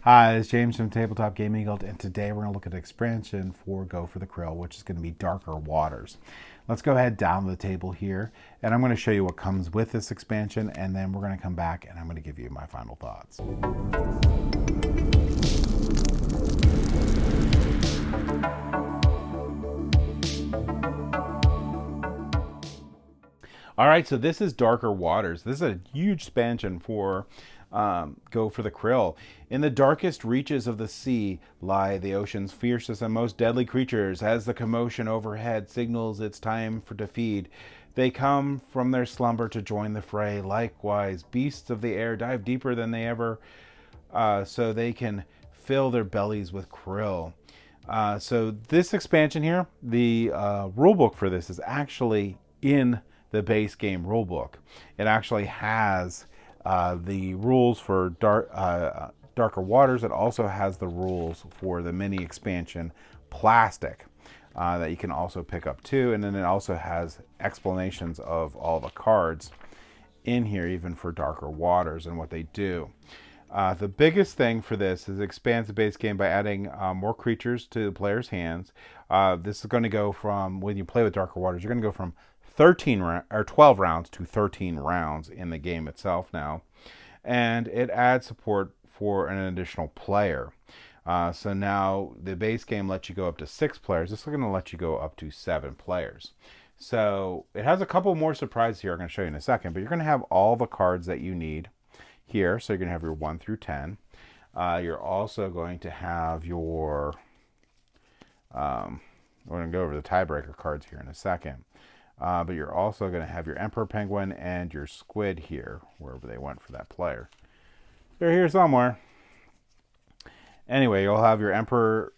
Hi, it's James from Tabletop Gaming Guild, and today we're going to look at an expansion for Go For the Krill, which is going to be Darker Waters. Let's go ahead down the table here, and I'm going to show you what comes with this expansion, and then we're going to come back and I'm going to give you my final thoughts. All right, so this is Darker Waters. This is a huge expansion for Go For the Krill. In the darkest reaches of the sea lie the ocean's fiercest and most deadly creatures. As the commotion overhead signals it's time to feed, they come from their slumber to join the fray. Likewise, beasts of the air dive deeper than they ever, so they can fill their bellies with krill. So this expansion here, the rulebook for this is actually in the base game rulebook. It actually has the rules for Darker Waters. It also has the rules for the mini expansion Plastic that you can also pick up too. And then it also has explanations of all the cards in here, even for Darker Waters and what they do. The biggest thing for this is it expands the base game by adding more creatures to the player's hands. This is going to go from, when you play with Darker Waters, you're going to go from 12 rounds to 13 rounds in the game itself now. And it adds support for an additional player. So now the base game lets you go up to 6 players. This is going to let you go up to 7 players. So it has a couple more surprises here I'm going to show you in a second, but you're going to have all the cards that you need here. So you're going to have your 1 through 10. You're also going to have your, we're going to go over the tiebreaker cards here in a second. But you're also going to have your Emperor Penguin and your Squid here, wherever they went for that player. They're here somewhere. Anyway, you'll have your Emperor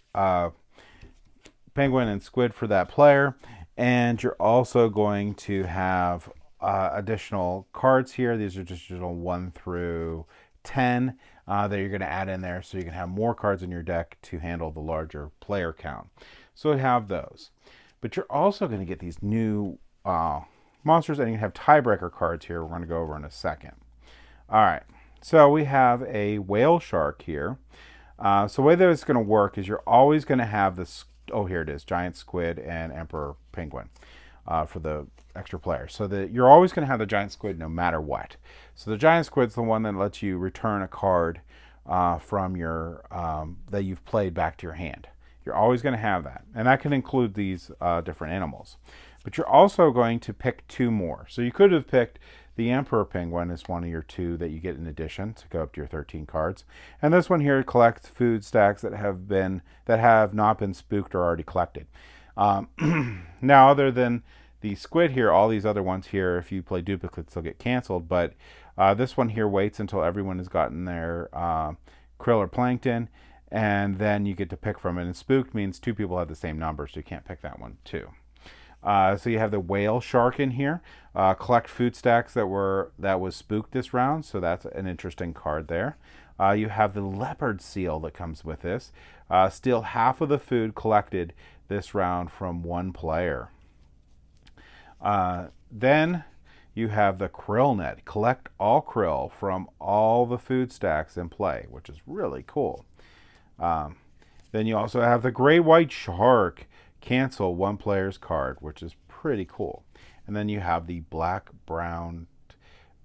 Penguin and Squid for that player. And you're also going to have additional cards here. These are just additional 1 through 10 that you're going to add in there so you can have more cards in your deck to handle the larger player count. So we have those. But you're also going to get these new monsters, and you have tiebreaker cards here we're going to go over in a second. All right, so we have a whale shark here. So the way that it's going to work is you're always going to have this, oh, here it is, giant squid and emperor penguin for the extra player. So that you're always going to have the giant squid no matter what. So the giant squid's the one that lets you return a card from your that you've played back to your hand. You're always going to have that, and that can include these different animals. But you're also going to pick 2 more. So you could have picked the Emperor Penguin as one of your 2 that you get in addition to go up to your 13 cards. And this one here collects food stacks that have not been spooked or already collected. Now, other than the squid here, all these other ones here, if you play duplicates, they'll get canceled. But this one here waits until everyone has gotten their krill or plankton, and then you get to pick from it. And spooked means 2 people have the same number, so you can't pick that one too. So you have the whale shark in here. Collect food stacks that was spooked this round, so that's an interesting card there. You have the leopard seal that comes with this. Steal half of the food collected this round from 1 player. Then you have the krill net. Collect all krill from all the food stacks in play, which is really cool. Then you also have the great white shark. Cancel 1 player's card, which is pretty cool. And then you have the black-brown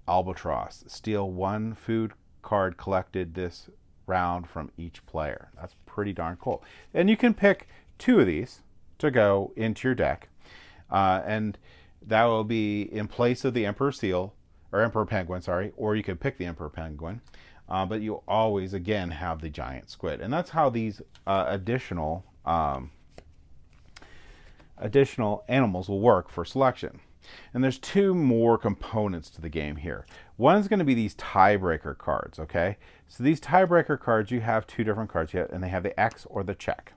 albatross. Steal 1 food card collected this round from each player. That's pretty darn cool. And you can pick 2 of these to go into your deck. And that will be in place of the Emperor Seal, or Emperor Penguin, sorry, or you could pick the Emperor Penguin. But you always, again, have the giant squid. And that's how these additional animals will work for selection. And there's 2 more components to the game here. One is going to be these tiebreaker cards, okay? So these tiebreaker cards, you have 2 different cards yet, and they have the X or the check.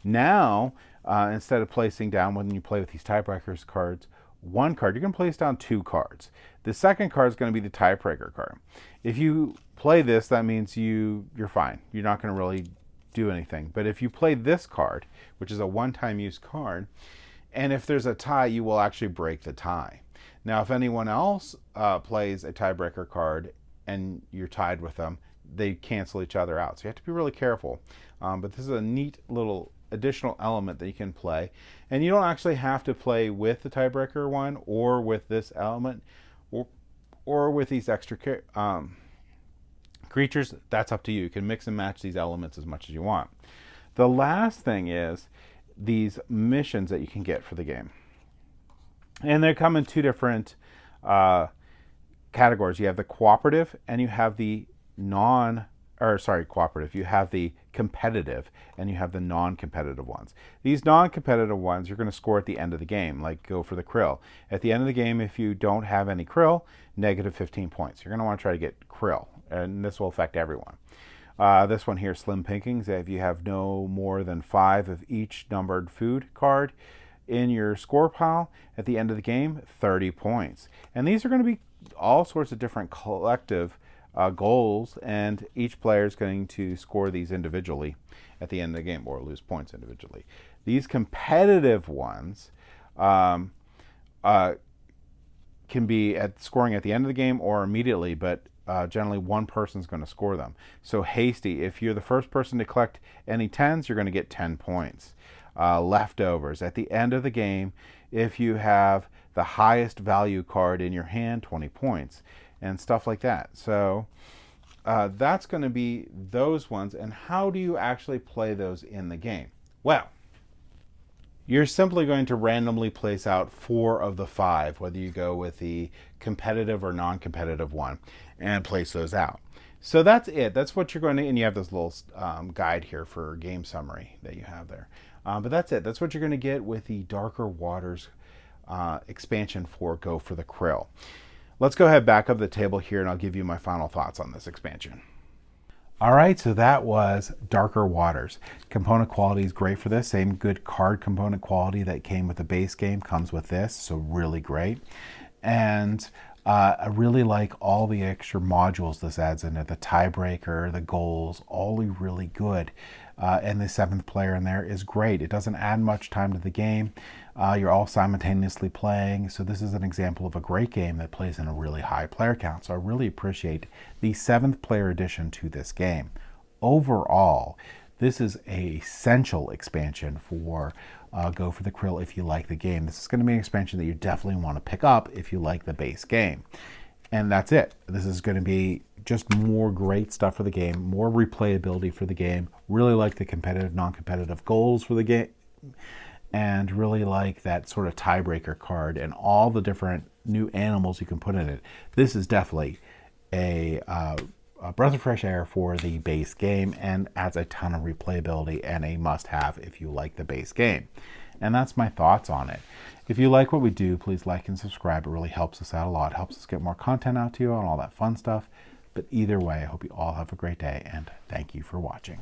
Now, instead of placing down, when you play with these tiebreakers cards, 1 card, you're going to place down 2 cards. The second card is going to be the tiebreaker card. If you play this, that means you're fine. You're not going to really do anything. But if you play this card, which is a one-time use card, and if there's a tie, you will actually break the tie. Now, if anyone else plays a tiebreaker card and you're tied with them, they cancel each other out. So you have to be really careful. But this is a neat little additional element that you can play. And you don't actually have to play with the tiebreaker one or with this element or with these extra creatures. That's up to you. You can mix and match these elements as much as you want. The last thing is these missions that you can get for the game. And they come in two different categories. You have the cooperative and you have the cooperative. You have the competitive and you have the non-competitive ones. These non-competitive ones you're going to score at the end of the game, like Go For the Krill. At the end of the game, if you don't have any krill, negative 15 points. You're going to want to try to get krill, and this will affect everyone. This one here, Slim Pickings, if you have no more than 5 of each numbered food card in your score pile at the end of the game, 30 points. And these are going to be all sorts of different collective goals, and each player is going to score these individually at the end of the game or lose points individually. These competitive ones can be scoring at the end of the game or immediately, but generally one person's going to score them. So hasty, if you're the first person to collect any 10s, you're going to get 10 points. Leftovers, at the end of the game, if you have the highest value card in your hand, 20 points, and stuff like that. So that's going to be those ones. And how do you actually play those in the game? Well, you're simply going to randomly place out 4 of the 5, whether you go with the competitive or non-competitive one, and place those out. So that's it. That's what you're going to, and you have this little guide here for game summary that you have there. But that's it. That's what you're going to get with the Darker Waters expansion for Go For the Krill. Let's go ahead back up the table here and I'll give you my final thoughts on this expansion. All right, so that was Darker Waters. Component quality is great for this. Same good card component quality that came with the base game comes with this, so really great. And I really like all the extra modules this adds in it. The tiebreaker, the goals, all really good. And the 7th player in there is great. It doesn't add much time to the game. You're all simultaneously playing. So this is an example of a great game that plays in a really high player count. So I really appreciate the 7th player addition to this game. Overall, this is an essential expansion for Go For the Krill if you like the game. This is going to be an expansion that you definitely want to pick up if you like the base game. And that's it. This is going to be just more great stuff for the game, more replayability for the game. Really like the competitive, non-competitive goals for the game, and really like that sort of tiebreaker card and all the different new animals you can put in it. This is definitely a breath of fresh air for the base game and adds a ton of replayability and a must-have if you like the base game. And that's my thoughts on it. If you like what we do, please like and subscribe. It really helps us out a lot. It helps us get more content out to you and all that fun stuff. But either way, I hope you all have a great day, and thank you for watching.